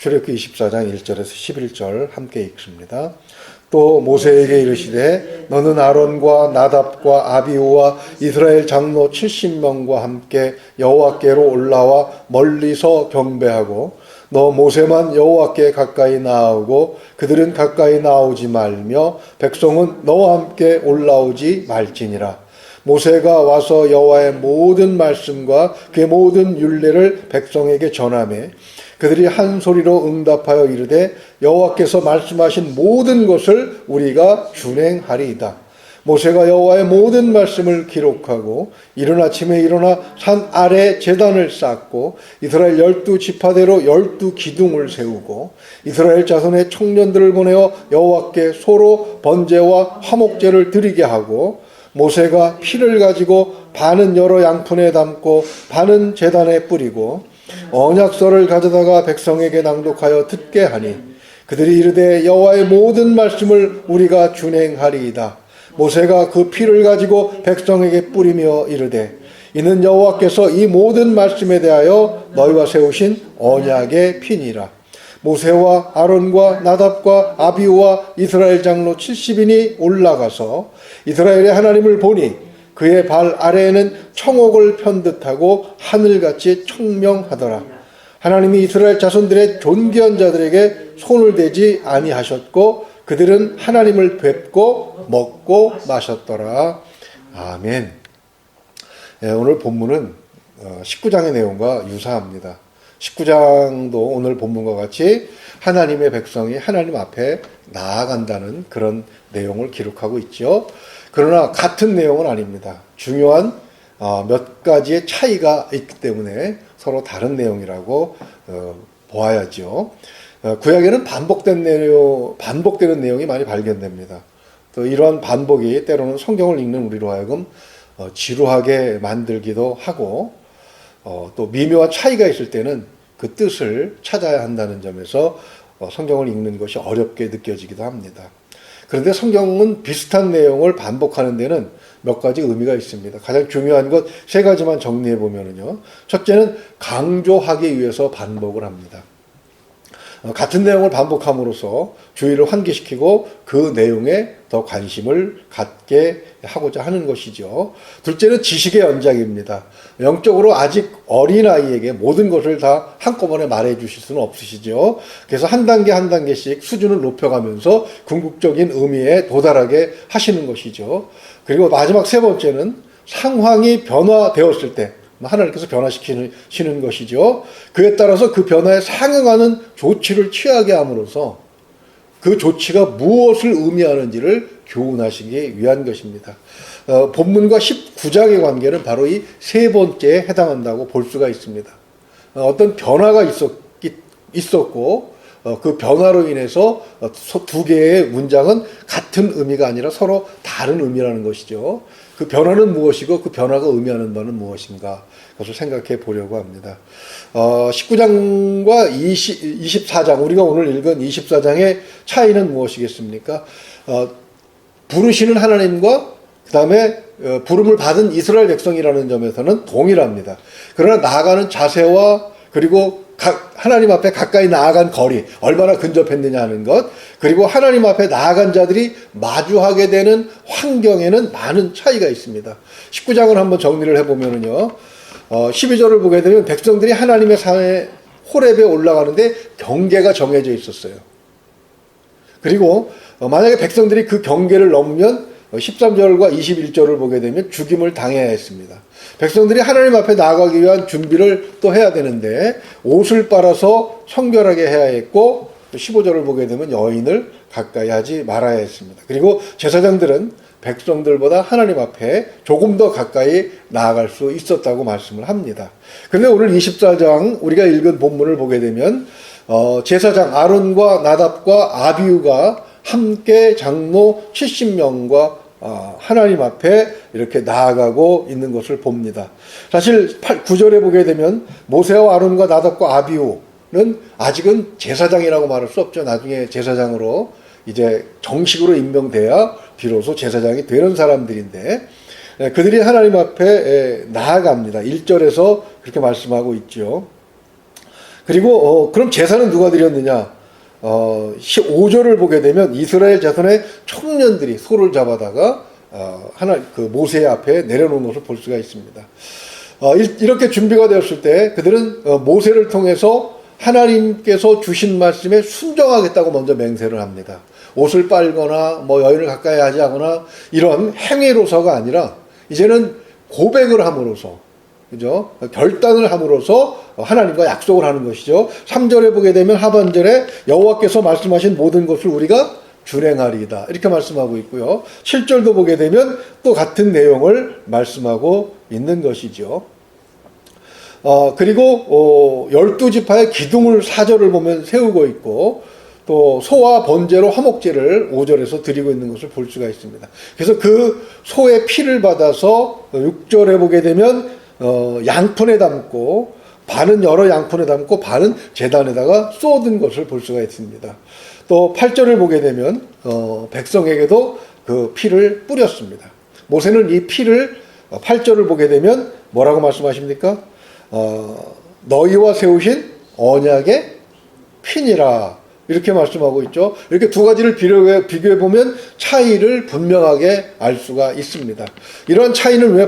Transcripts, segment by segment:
출애굽기 24장 1절에서 11절 함께 읽습니다. 또 모세에게 이르시되 너는 아론과 나답과 아비후와 이스라엘 장로 70명과 함께 여호와께로 올라와 멀리서 경배하고 너 모세만 여호와께 가까이 나아오고 그들은 가까이 나오지 말며 백성은 너와 함께 올라오지 말지니라. 모세가 와서 여호와의 모든 말씀과 그의 모든 율례를 백성에게 전하매 그들이 한 소리로 응답하여 이르되 여호와께서 말씀하신 모든 것을 우리가 준행하리이다. 모세가 여호와의 모든 말씀을 기록하고 이른 아침에 일어나 산 아래 제단을 쌓고 이스라엘 12지파대로 12기둥을 세우고 이스라엘 자손의 청년들을 보내어 여호와께 소로 번제와 화목제를 드리게 하고 모세가 피를 가지고 반은 여러 양푼에 담고 반은 제단에 뿌리고 언약서를 가져다가 백성에게 낭독하여 듣게 하니 그들이 이르되 여호와의 모든 말씀을 우리가 준행하리이다. 모세가 그 피를 가지고 백성에게 뿌리며 이르되 이는 여호와께서 이 모든 말씀에 대하여 너희와 세우신 언약의 피니라. 모세와 아론과 나답과 아비후와 이스라엘 장로 70인이 올라가서 이스라엘의 하나님을 보니 그의 발 아래에는 청옥을 편듯하고 하늘같이 청명하더라. 하나님이 이스라엘 자손들의 존귀한 자들에게 손을 대지 아니하셨고 그들은 하나님을 뵙고 먹고 마셨더라. 아멘. 오늘 본문은 19장의 내용과 유사합니다. 19장도 오늘 본문과 같이 하나님의 백성이 하나님 앞에 나아간다는 그런 내용을 기록하고 있죠. 그러나 같은 내용은 아닙니다. 중요한 몇 가지의 차이가 있기 때문에 서로 다른 내용이라고 보아야죠. 구약에는 반복되는 내용이 많이 발견됩니다. 또 이러한 반복이 때로는 성경을 읽는 우리로 하여금 지루하게 만들기도 하고 또 미묘한 차이가 있을 때는 그 뜻을 찾아야 한다는 점에서 성경을 읽는 것이 어렵게 느껴지기도 합니다. 그런데 성경은 비슷한 내용을 반복하는 데는 몇 가지 의미가 있습니다. 가장 중요한 것 세 가지만 정리해 보면요. 첫째는 강조하기 위해서 반복을 합니다. 같은 내용을 반복함으로써 주의를 환기시키고 그 내용에 더 관심을 갖게 하고자 하는 것이죠. 둘째는 지식의 연장입니다. 영적으로 아직 어린아이에게 모든 것을 다 한꺼번에 말해 주실 수는 없으시죠. 그래서 한 단계 한 단계씩 수준을 높여가면서 궁극적인 의미에 도달하게 하시는 것이죠. 그리고 마지막 세 번째는 상황이 변화되었을 때 하나님께서 변화시키시는 것이죠. 그에 따라서 그 변화에 상응하는 조치를 취하게 함으로써 그 조치가 무엇을 의미하는지를 교훈하시기 위한 것입니다. 본문과 19장의 관계는 바로 이 세 번째에 해당한다고 볼 수가 있습니다. 어떤 변화가 있었고 그 변화로 인해서 두 개의 문장은 같은 의미가 아니라 서로 다른 의미라는 것이죠. 그 변화는 무엇이고 그 변화가 의미하는 바는 무엇인가 그것을 생각해 보려고 합니다. 19장과 24장 우리가 오늘 읽은 24장의 차이는 무엇이겠습니까? 부르시는 하나님과 그 다음에 부름을 받은 이스라엘 백성이라는 점에서는 동일합니다. 그러나 나아가는 자세와 그리고 하나님 앞에 가까이 나아간 거리, 얼마나 근접했느냐 하는 것, 그리고 하나님 앞에 나아간 자들이 마주하게 되는 환경에는 많은 차이가 있습니다. 19장을 한번 정리를 해보면요. 12절을 보게 되면 백성들이 하나님의 산에 호렙에 올라가는데 경계가 정해져 있었어요. 그리고 만약에 백성들이 그 경계를 넘으면 13절과 21절을 보게 되면 죽임을 당해야 했습니다. 백성들이 하나님 앞에 나아가기 위한 준비를 또 해야 되는데 옷을 빨아서 성결하게 해야 했고 15절을 보게 되면 여인을 가까이 하지 말아야 했습니다. 그리고 제사장들은 백성들보다 하나님 앞에 조금 더 가까이 나아갈 수 있었다고 말씀을 합니다. 그런데 오늘 24장 우리가 읽은 본문을 보게 되면 제사장 아론과 나답과 아비후가 함께 장로 70명과 하나님 앞에 이렇게 나아가고 있는 것을 봅니다. 사실 9절에 보게 되면 모세와 아론과 나답과 아비후는 아직은 제사장이라고 말할 수 없죠. 나중에 제사장으로 이제 정식으로 임명돼야 비로소 제사장이 되는 사람들인데 그들이 하나님 앞에 나아갑니다. 1절에서 그렇게 말씀하고 있죠. 그리고 그럼 제사는 누가 드렸느냐? 15절을 보게 되면 이스라엘 자손의 청년들이 소를 잡아다가 그 모세 앞에 내려놓은 것을 볼 수가 있습니다. 이렇게 준비가 되었을 때 그들은 모세를 통해서 하나님께서 주신 말씀에 순종하겠다고 먼저 맹세를 합니다. 옷을 빨거나 여인을 가까이 하지 않거나 이런 행위로서가 아니라 이제는 고백을 함으로써, 그죠? 결단을 함으로써 하나님과 약속을 하는 것이죠. 3절에 보게 되면 하반절에 여호와께서 말씀하신 모든 것을 우리가 준행하리이다, 이렇게 말씀하고 있고요. 7절도 보게 되면 또 같은 내용을 말씀하고 있는 것이죠. 그리고 12지파의 기둥을 4절을 보면 세우고 있고, 또 소와 번제로 화목제를 5절에서 드리고 있는 것을 볼 수가 있습니다. 그래서 그 소의 피를 받아서 6절에 보게 되면 양푼에 담고, 반은 여러 양푼에 담고 반은 제단에다가 쏟은 것을 볼 수가 있습니다. 또 8절을 보게 되면 백성에게도 그 피를 뿌렸습니다. 모세는 이 피를 8절을 보게 되면 뭐라고 말씀하십니까? 너희와 세우신 언약의 피니라, 이렇게 말씀하고 있죠. 이렇게 두 가지를 비교해 보면 차이를 분명하게 알 수가 있습니다. 이런 차이는 왜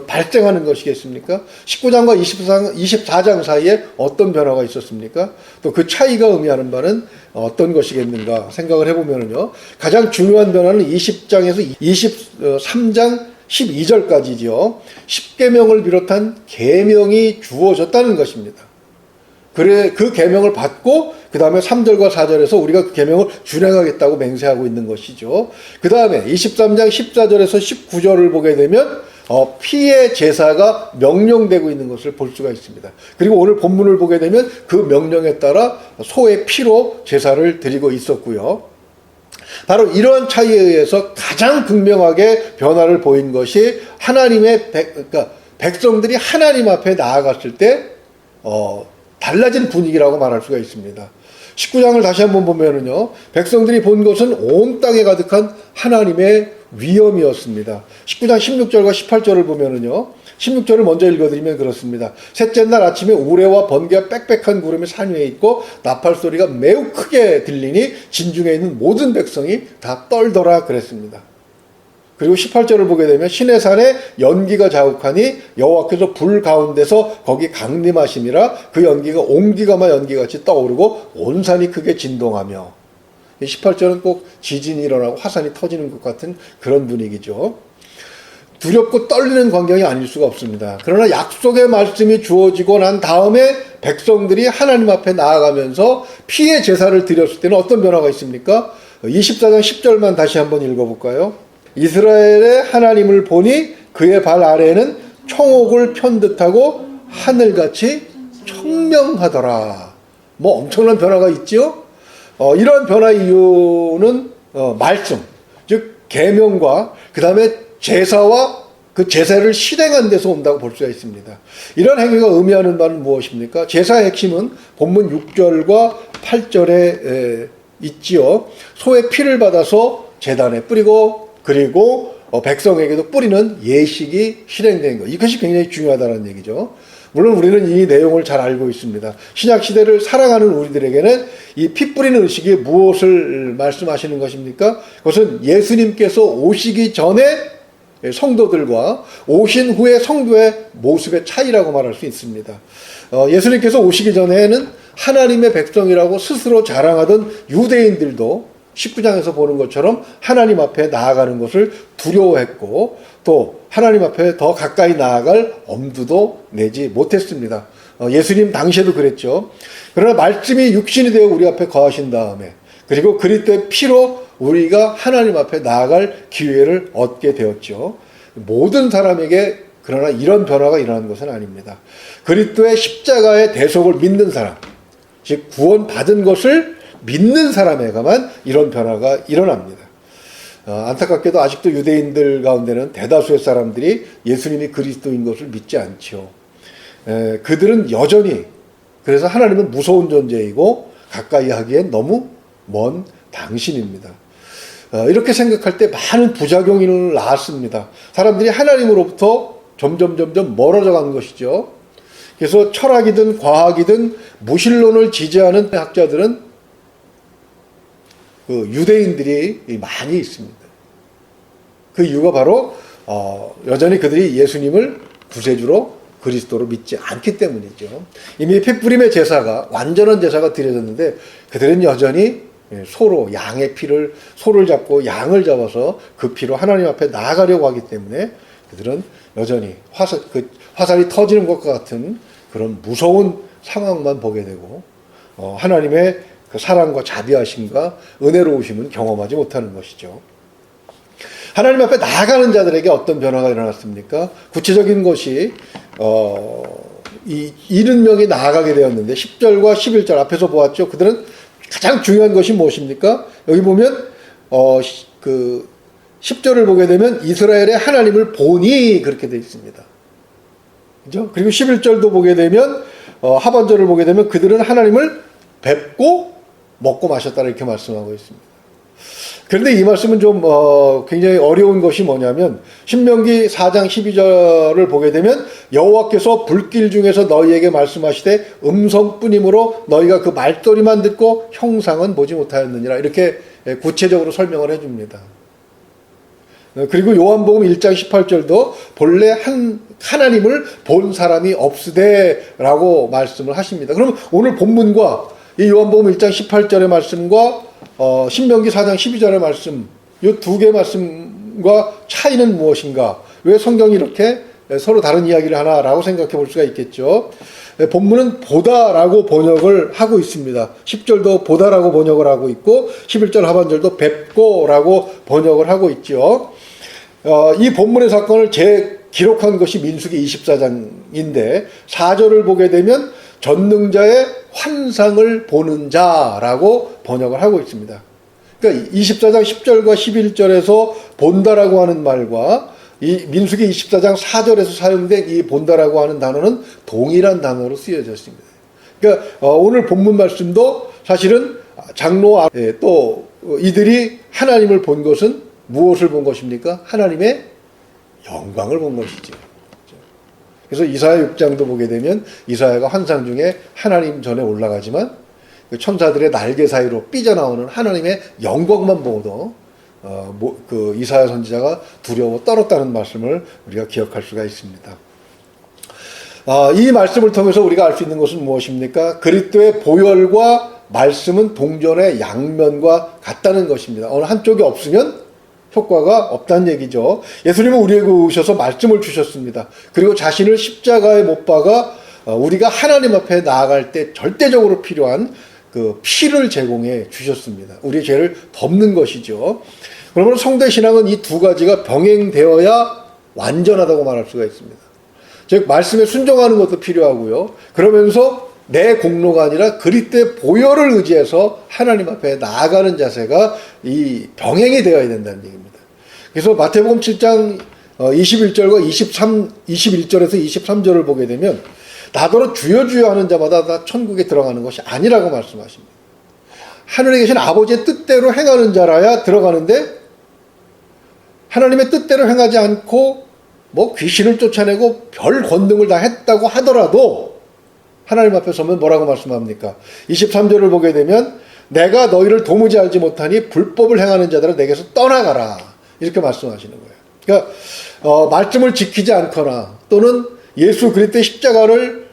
발생하는 것이겠습니까? 19장과 24장 사이에 어떤 변화가 있었습니까? 또 그 차이가 의미하는 바는 어떤 것이겠는가 생각을 해보면요, 가장 중요한 변화는 20장에서 23장 12절까지죠. 10계명을 비롯한 계명이 주어졌다는 것입니다. 그 계명을 받고 그 다음에 3절과 4절에서 우리가 그 계명을 준행하겠다고 맹세하고 있는 것이죠. 그 다음에 23장 14절에서 19절을 보게 되면 피의 제사가 명령되고 있는 것을 볼 수가 있습니다. 그리고 오늘 본문을 보게 되면 그 명령에 따라 소의 피로 제사를 드리고 있었고요. 바로 이러한 차이에 의해서 가장 극명하게 변화를 보인 것이 하나님의 그러니까 백성들이 하나님 앞에 나아갔을 때 달라진 분위기라고 말할 수가 있습니다. 19장을 다시 한번 보면은요, 백성들이 본 것은 온 땅에 가득한 하나님의 위엄이었습니다. 19장 16절과 18절을 보면은요, 16절을 먼저 읽어드리면 그렇습니다. 셋째 날 아침에 우레와 번개와 빽빽한 구름이 산 위에 있고 나팔 소리가 매우 크게 들리니 진중에 있는 모든 백성이 다 떨더라 그랬습니다. 그리고 18절을 보게 되면 시내 산에 연기가 자욱하니 여호와께서 불 가운데서 거기 강림하심이라, 그 연기가 옹기가마 연기같이 떠오르고 온 산이 크게 진동하며. 18절은 꼭 지진이 일어나고 화산이 터지는 것 같은 그런 분위기죠. 두렵고 떨리는 광경이 아닐 수가 없습니다. 그러나 약속의 말씀이 주어지고 난 다음에 백성들이 하나님 앞에 나아가면서 피의 제사를 드렸을 때는 어떤 변화가 있습니까? 24장 10절만 다시 한번 읽어볼까요? 이스라엘의 하나님을 보니 그의 발 아래에는 청옥을 편듯하고 하늘같이 청명하더라. 엄청난 변화가 있죠? 이런 변화 이유는 말씀, 즉 계명과 그 다음에 제사와 그 제사를 실행한 데서 온다고 볼 수가 있습니다. 이런 행위가 의미하는 바는 무엇입니까? 제사의 핵심은 본문 6절과 8절에 있지요. 소의 피를 받아서 제단에 뿌리고, 그리고 백성에게도 뿌리는 예식이 실행된 것. 이것이 굉장히 중요하다는 얘기죠. 물론 우리는 이 내용을 잘 알고 있습니다. 신약시대를 살아가는 우리들에게는 이 피 뿌리는 의식이 무엇을 말씀하시는 것입니까? 그것은 예수님께서 오시기 전에 성도들과 오신 후의 성도의 모습의 차이라고 말할 수 있습니다. 예수님께서 오시기 전에는 하나님의 백성이라고 스스로 자랑하던 유대인들도 19장에서 보는 것처럼 하나님 앞에 나아가는 것을 두려워했고, 또 하나님 앞에 더 가까이 나아갈 엄두도 내지 못했습니다. 예수님 당시에도 그랬죠. 그러나 말씀이 육신이 되어 우리 앞에 거하신 다음에, 그리고 그리스도의 피로 우리가 하나님 앞에 나아갈 기회를 얻게 되었죠. 모든 사람에게 그러나 이런 변화가 일어나는 것은 아닙니다. 그리스도의 십자가의 대속을 믿는 사람, 즉 구원받은 것을 믿는 사람에게만 이런 변화가 일어납니다. 안타깝게도 아직도 유대인들 가운데는 대다수의 사람들이 예수님이 그리스도인 것을 믿지 않죠. 그들은 여전히, 그래서 하나님은 무서운 존재이고 가까이 하기엔 너무 먼 당신입니다. 이렇게 생각할 때 많은 부작용이 낳았습니다. 사람들이 하나님으로부터 점점 멀어져 가는 것이죠. 그래서 철학이든 과학이든 무신론을 지지하는 학자들은 그 유대인들이 많이 있습니다. 그 이유가 바로 여전히 그들이 예수님을 구세주로 그리스도로 믿지 않기 때문이죠. 이미 핏부림의 제사가 완전한 제사가 드려졌는데 그들은 여전히 소로 양의 피를 소를 잡고 양을 잡아서 그 피로 하나님 앞에 나아가려고 하기 때문에 그들은 여전히 화살이 터지는 것과 같은 그런 무서운 상황만 보게 되고 하나님의 그 사랑과 자비하심과 은혜로우심은 경험하지 못하는 것이죠. 하나님 앞에 나아가는 자들에게 어떤 변화가 일어났습니까? 구체적인 것이 70명이 나아가게 되었는데 10절과 11절 앞에서 보았죠. 그들은 가장 중요한 것이 무엇입니까? 여기 보면 그 10절을 보게 되면 이스라엘의 하나님을 보니 그렇게 되어 있습니다. 그죠? 그리고 11절도 보게 되면 하반절을 보게 되면 그들은 하나님을 뵙고 먹고 마셨다 이렇게 말씀하고 있습니다. 그런데 이 말씀은 좀 굉장히 어려운 것이 뭐냐면 신명기 4장 12절을 보게 되면 여호와께서 불길 중에서 너희에게 말씀하시되 음성뿐이므로 너희가 그 말소리만 듣고 형상은 보지 못하였느니라 이렇게 구체적으로 설명을 해줍니다. 그리고 요한복음 1장 18절도 본래 하나님을 본 사람이 없으되라고 말씀을 하십니다. 그럼 오늘 본문과 이 요한복음 1장 18절의 말씀과 신명기 4장 12절의 말씀 이 두 개의 말씀과 차이는 무엇인가? 왜 성경이 이렇게 서로 다른 이야기를 하나라고 생각해 볼 수가 있겠죠. 본문은 보다라고 번역을 하고 있습니다. 10절도 보다라고 번역을 하고 있고 11절 하반절도 뵙고라고 번역을 하고 있죠. 이 본문의 사건을 기록한 것이 민수기 24장인데 4절을 보게 되면 전능자의 환상을 보는 자라고 번역을 하고 있습니다. 그러니까 24장 10절과 11절에서 본다라고 하는 말과 이 민수기 24장 4절에서 사용된 이 본다라고 하는 단어는 동일한 단어로 쓰여져 있습니다. 그러니까 오늘 본문 말씀도 사실은 장로 또 이들이 하나님을 본 것은 무엇을 본 것입니까? 하나님의 영광을 본 것이죠. 그래서 이사야 6장도 보게 되면 이사야가 환상 중에 하나님 전에 올라가지만 그 천사들의 날개 사이로 삐져나오는 하나님의 영광만 보고도 그 이사야 선지자가 두려워 떨었다는 말씀을 우리가 기억할 수가 있습니다. 이 말씀을 통해서 우리가 알 수 있는 것은 무엇입니까? 그리스도의 보혈과 말씀은 동전의 양면과 같다는 것입니다. 어느 한쪽이 없으면 효과가 없다는 얘기죠. 예수님은 우리에게 오셔서 말씀을 주셨습니다. 그리고 자신을 십자가에 못 박아 우리가 하나님 앞에 나아갈 때 절대적으로 필요한 그 피를 제공해 주셨습니다. 우리의 죄를 덮는 것이죠. 그러면 성대 신앙은 이 두 가지가 병행되어야 완전하다고 말할 수가 있습니다. 즉 말씀에 순종하는 것도 필요하고요. 그러면서 내 공로가 아니라 그리스도의 보혈을 의지해서 하나님 앞에 나아가는 자세가 이 병행이 되어야 된다는 얘기입니다. 그래서 마태복음 7장 21절과 21절에서 23절을 보게 되면 나더러 주여 주여 하는 자마다 다 천국에 들어가는 것이 아니라고 말씀하십니다. 하늘에 계신 아버지의 뜻대로 행하는 자라야 들어가는데 하나님의 뜻대로 행하지 않고 뭐 귀신을 쫓아내고 별 권능을 다 했다고 하더라도 하나님 앞에 서면 뭐라고 말씀합니까? 23절을 보게 되면 내가 너희를 도무지 알지 못하니 불법을 행하는 자들은 내게서 떠나가라 이렇게 말씀하시는 거예요. 그러니까 말씀을 지키지 않거나 또는 예수 그리스도의 십자가를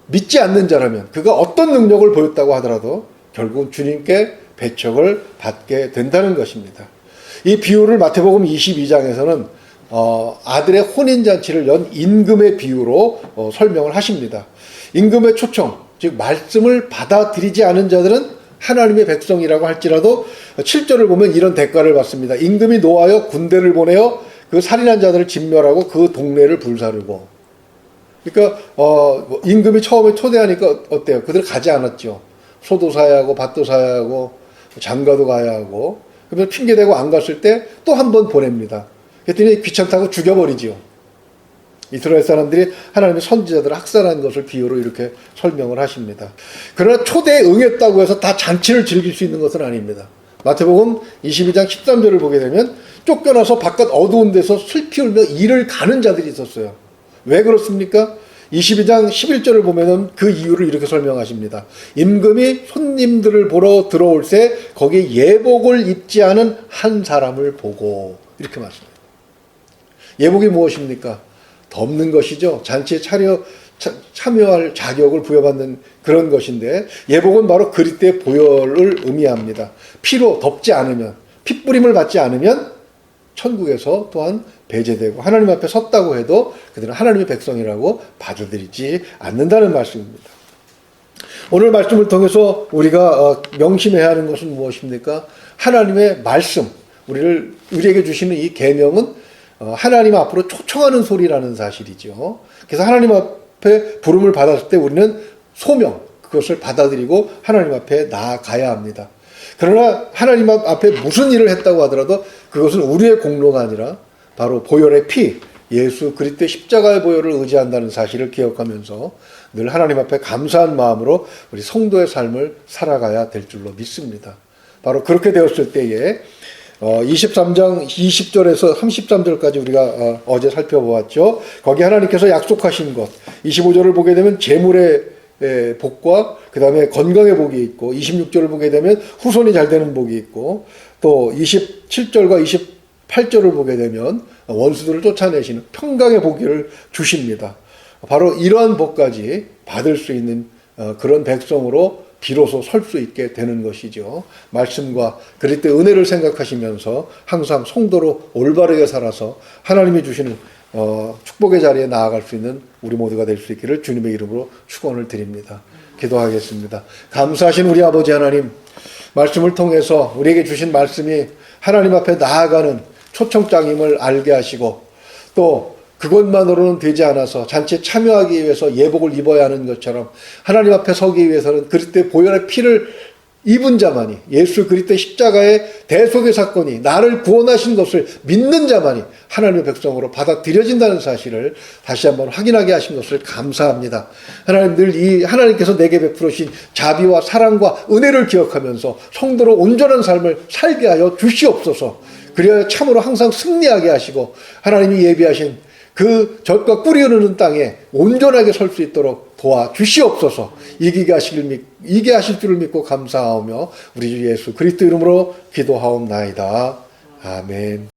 믿지 않는 자라면 그가 어떤 능력을 보였다고 하더라도 결국 주님께 배척을 받게 된다는 것입니다. 이 비유를 마태복음 22장에서는 아들의 혼인잔치를 연 임금의 비유로 설명을 하십니다. 임금의 초청, 즉 말씀을 받아들이지 않은 자들은 하나님의 백성이라고 할지라도 7절을 보면 이런 대가를 받습니다. 임금이 노하여 군대를 보내어 그 살인한 자들을 진멸하고 그 동네를 불사르고. 그러니까 임금이 처음에 초대하니까 어때요? 그들 가지 않았죠. 소도 사야 하고 밭도 사야 하고 장가도 가야 하고 그러면 핑계대고 안 갔을 때 또 한 번 보냅니다. 그랬더니 귀찮다고 죽여버리지요. 이스라엘 사람들이 하나님의 선지자들을 학살한 것을 비유로 이렇게 설명을 하십니다. 그러나 초대에 응했다고 해서 다 잔치를 즐길 수 있는 것은 아닙니다. 마태복음 22장 13절을 보게 되면 쫓겨나서 바깥 어두운 데서 슬피 울며 이를 가는 자들이 있었어요. 왜 그렇습니까? 22장 11절을 보면은 그 이유를 이렇게 설명하십니다. 임금이 손님들을 보러 들어올 때 거기 예복을 입지 않은 한 사람을 보고, 이렇게 말씀합니다. 예복이 무엇입니까? 덮는 것이죠. 잔치에 참여할 자격을 부여받는 그런 것인데, 예복은 바로 그리스도의 보혈을 의미합니다. 피로 덮지 않으면, 핏부림을 받지 않으면 천국에서 또한 배제되고 하나님 앞에 섰다고 해도 그들은 하나님의 백성이라고 받아들이지 않는다는 말씀입니다. 오늘 말씀을 통해서 우리가 명심해야 하는 것은 무엇입니까? 하나님의 말씀, 우리에게 주시는 이 계명은 하나님 앞으로 초청하는 소리라는 사실이죠. 그래서 하나님 앞에 부름을 받았을 때 우리는 소명, 그것을 받아들이고 하나님 앞에 나아가야 합니다. 그러나 하나님 앞에 무슨 일을 했다고 하더라도 그것은 우리의 공로가 아니라 바로 보혈의 피, 예수 그리스도의 십자가의 보혈을 의지한다는 사실을 기억하면서 늘 하나님 앞에 감사한 마음으로 우리 성도의 삶을 살아가야 될 줄로 믿습니다. 바로 그렇게 되었을 때에 23장 20절에서 33절까지 우리가 어제 살펴보았죠. 거기 하나님께서 약속하신 것, 25절을 보게 되면 재물의 복과 그 다음에 건강의 복이 있고, 26절을 보게 되면 후손이 잘 되는 복이 있고, 또 27절과 28절을 보게 되면 원수들을 쫓아내시는 평강의 복을 주십니다. 바로 이러한 복까지 받을 수 있는 그런 백성으로 비로소 설 수 있게 되는 것이죠. 말씀과 그리스도의 은혜를 생각하시면서 항상 성도로 올바르게 살아서 하나님이 주시는 축복의 자리에 나아갈 수 있는 우리 모두가 될 수 있기를 주님의 이름으로 축원을 드립니다. 기도하겠습니다. 감사하신 우리 아버지 하나님, 말씀을 통해서 우리에게 주신 말씀이 하나님 앞에 나아가는 초청장임을 알게 하시고, 또 그것만으로는 되지 않아서 잔치에 참여하기 위해서 예복을 입어야 하는 것처럼 하나님 앞에 서기 위해서는 그리스도의 보혈의 피를 입은 자만이, 예수 그리스도의 십자가의 대속의 사건이 나를 구원하신 것을 믿는 자만이 하나님의 백성으로 받아들여진다는 사실을 다시 한번 확인하게 하신 것을 감사합니다. 하나님, 늘 이 하나님께서 내게 베푸신 자비와 사랑과 은혜를 기억하면서 성도로 온전한 삶을 살게 하여 주시옵소서. 그래야 참으로 항상 승리하게 하시고 하나님이 예비하신 그 젖과 꿀이 흐르는 땅에 온전하게 설 수 있도록 도와주시옵소서. 이기게 하실 줄을 믿고 감사하오며 우리 주 예수 그리스도 이름으로 기도하옵나이다. 아멘.